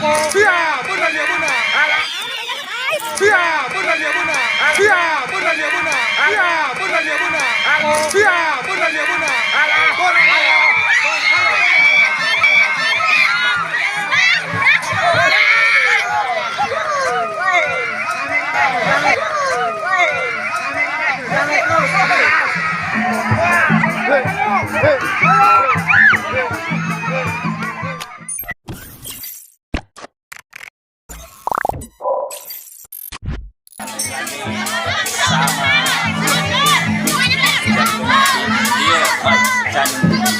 Iya, benar dia benar. Iya, benar dia benar. Iya, benar dia benar. Iya, benar dia benar. Iya, benar dia benar.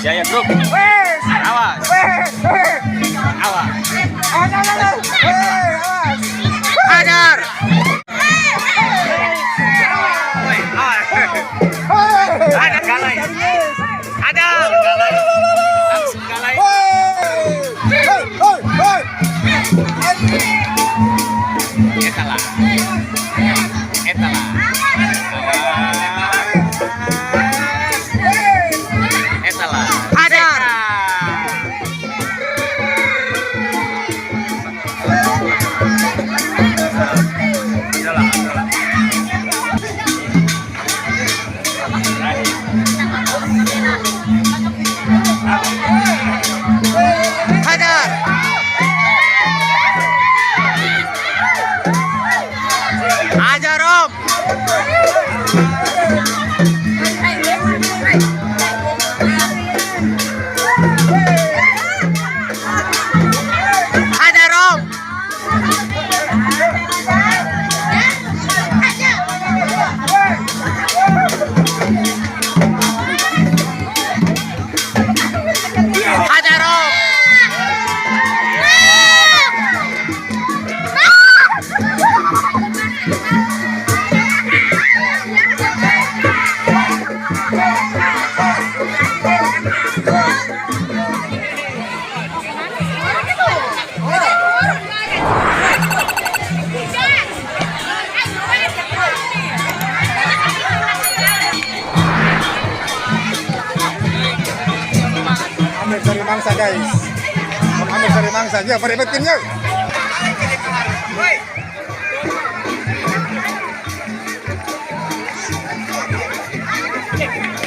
Jaya Group. Awas. Awas. Hajar. Ada galai. Ada galai. Langsung galai. Etalah. Etalah. Etalah. Hajar. Hajar. Hajar Om. Hajar Om. Hajar Om. Ambil dari mangsa guys. Ambil dari mangsa. Ya, peribetin yuk.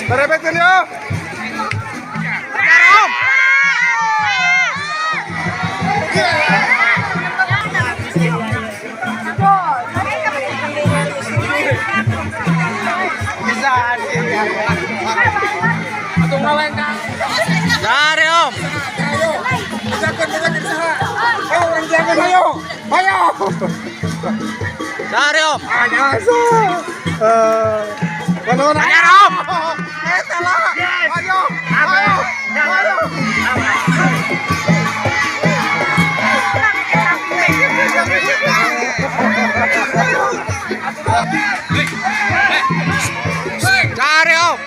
Peribetin yuk. Hajar Om. Dari Om. Jangan ayo. Ayo. Dari Om. Mana-mana. Hajar Om. Salah. Ayo. Ayo. Ayo. Dari Om.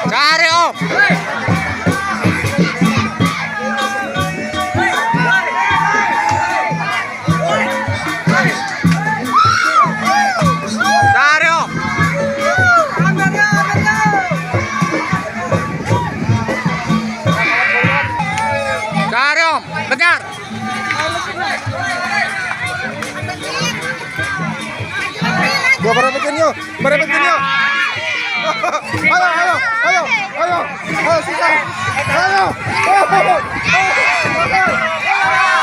Dari Om. Dari Om. Dari Om. Benar. Gua peribetin yuk. Peribetin yuk. Ayo, ayo, ayo, ayo, ayo, susah. Ayo, ayo, ayo, ayo.